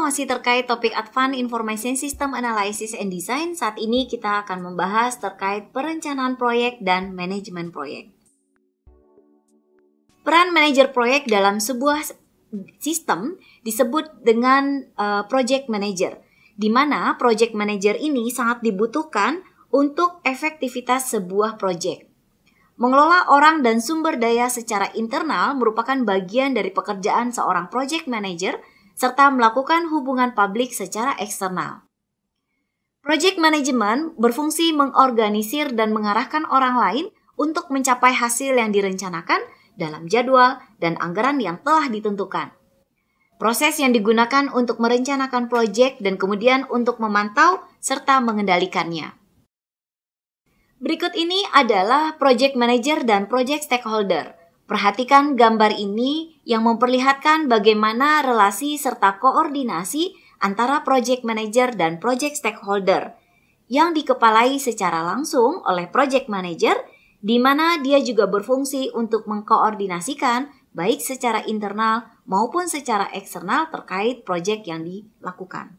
masih terkait topik Advanced Information System Analysis and Design. Saat ini kita akan membahas terkait perencanaan proyek dan manajemen proyek. Peran manajer proyek dalam sebuah sistem disebut dengan project manager, di mana project manager ini sangat dibutuhkan untuk efektivitas sebuah proyek. Mengelola orang dan sumber daya secara internal merupakan bagian dari pekerjaan seorang project manager serta melakukan hubungan publik secara eksternal. Project management berfungsi mengorganisir dan mengarahkan orang lain untuk mencapai hasil yang direncanakan dalam jadwal dan anggaran yang telah ditentukan. Proses yang digunakan untuk merencanakan proyek dan kemudian untuk memantau serta mengendalikannya. Berikut ini adalah project manager dan project stakeholder. Perhatikan gambar ini yang memperlihatkan bagaimana relasi serta koordinasi antara project manager dan project stakeholder yang dikepalai secara langsung oleh project manager, di mana dia juga berfungsi untuk mengkoordinasikan baik secara internal maupun secara eksternal terkait proyek yang dilakukan.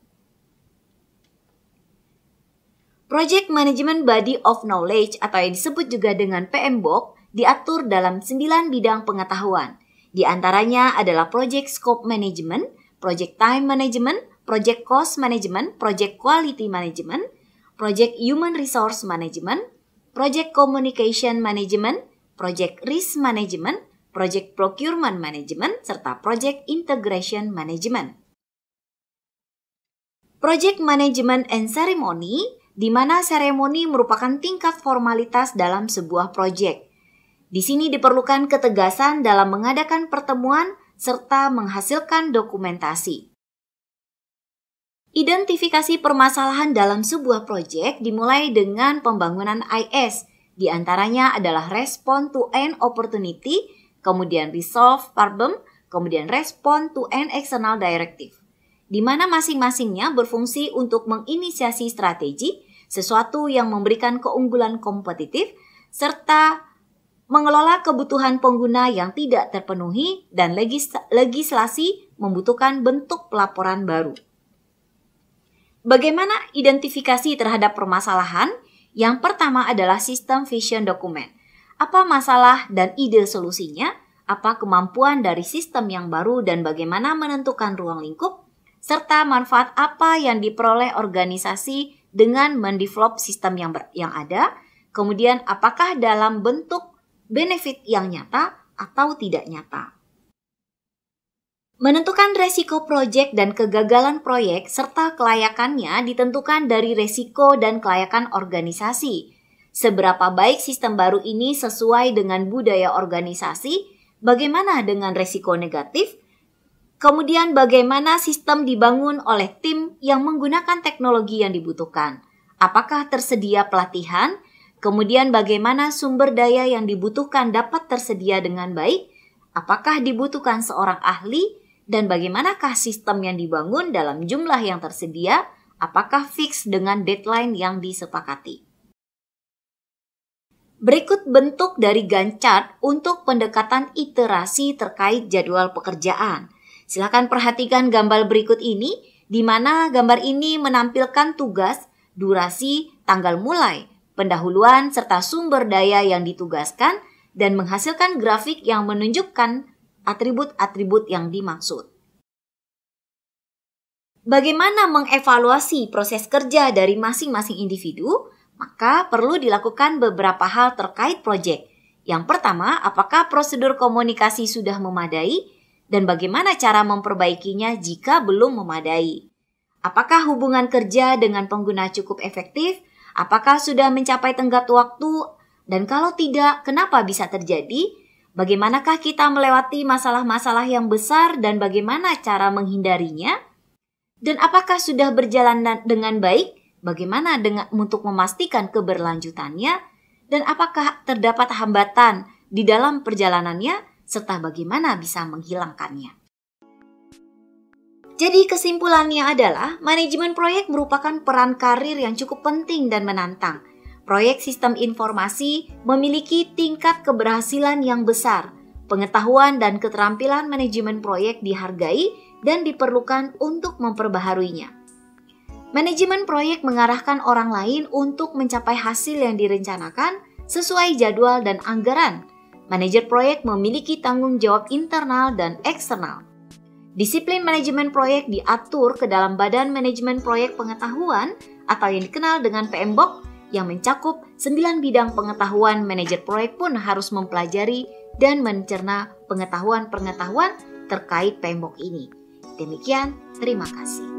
Project Management Body of Knowledge atau yang disebut juga dengan PMBOK diatur dalam 9 bidang pengetahuan. Di antaranya adalah Project Scope Management, Project Time Management, Project Cost Management, Project Quality Management, Project Human Resource Management, Project Communication Management, Project Risk Management, Project Procurement Management, serta Project Integration Management. Project Management and Ceremony, di mana seremoni merupakan tingkat formalitas dalam sebuah proyek. Di sini diperlukan ketegasan dalam mengadakan pertemuan serta menghasilkan dokumentasi. Identifikasi permasalahan dalam sebuah proyek dimulai dengan pembangunan IS, di antaranya adalah Respond to End Opportunity, kemudian Resolve Problem, kemudian Respond to End External Directive, di mana masing-masingnya berfungsi untuk menginisiasi strategi, sesuatu yang memberikan keunggulan kompetitif, serta mengelola kebutuhan pengguna yang tidak terpenuhi dan legislasi membutuhkan bentuk pelaporan baru. Bagaimana identifikasi terhadap permasalahan? Yang pertama adalah sistem vision dokumen. Apa masalah dan ide solusinya? Apa kemampuan dari sistem yang baru dan bagaimana menentukan ruang lingkup? Serta manfaat apa yang diperoleh organisasi dengan mendevelop sistem yang ada? Kemudian apakah dalam bentuk benefit yang nyata atau tidak nyata. Menentukan resiko proyek dan kegagalan proyek serta kelayakannya ditentukan dari resiko dan kelayakan organisasi. Seberapa baik sistem baru ini sesuai dengan budaya organisasi, bagaimana dengan resiko negatif, kemudian bagaimana sistem dibangun oleh tim yang menggunakan teknologi yang dibutuhkan. Apakah tersedia pelatihan? Kemudian bagaimana sumber daya yang dibutuhkan dapat tersedia dengan baik? Apakah dibutuhkan seorang ahli? Dan bagaimanakah sistem yang dibangun dalam jumlah yang tersedia? Apakah fix dengan deadline yang disepakati? Berikut bentuk dari Gantt chart untuk pendekatan iterasi terkait jadwal pekerjaan. Silakan perhatikan gambar berikut ini, di mana gambar ini menampilkan tugas, durasi, tanggal mulai, pendahuluan, serta sumber daya yang ditugaskan dan menghasilkan grafik yang menunjukkan atribut-atribut yang dimaksud. Bagaimana mengevaluasi proses kerja dari masing-masing individu? Maka perlu dilakukan beberapa hal terkait proyek. Yang pertama, apakah prosedur komunikasi sudah memadai dan bagaimana cara memperbaikinya jika belum memadai? Apakah hubungan kerja dengan pengguna cukup efektif? Apakah sudah mencapai tenggat waktu? Dan kalau tidak, kenapa bisa terjadi? Bagaimanakah kita melewati masalah-masalah yang besar dan bagaimana cara menghindarinya? Dan apakah sudah berjalan dengan baik? Bagaimana untuk memastikan keberlanjutannya? Dan apakah terdapat hambatan di dalam perjalanannya? Serta bagaimana bisa menghilangkannya? Jadi kesimpulannya adalah manajemen proyek merupakan peran karir yang cukup penting dan menantang. Proyek sistem informasi memiliki tingkat keberhasilan yang besar. Pengetahuan dan keterampilan manajemen proyek dihargai dan diperlukan untuk memperbaharuinya. Manajemen proyek mengarahkan orang lain untuk mencapai hasil yang direncanakan sesuai jadwal dan anggaran. Manajer proyek memiliki tanggung jawab internal dan eksternal. Disiplin manajemen proyek diatur ke dalam Badan Manajemen Proyek Pengetahuan atau yang dikenal dengan PMBOK yang mencakup 9 bidang pengetahuan. Manajer proyek pun harus mempelajari dan mencerna pengetahuan-pengetahuan terkait PMBOK ini. Demikian, terima kasih.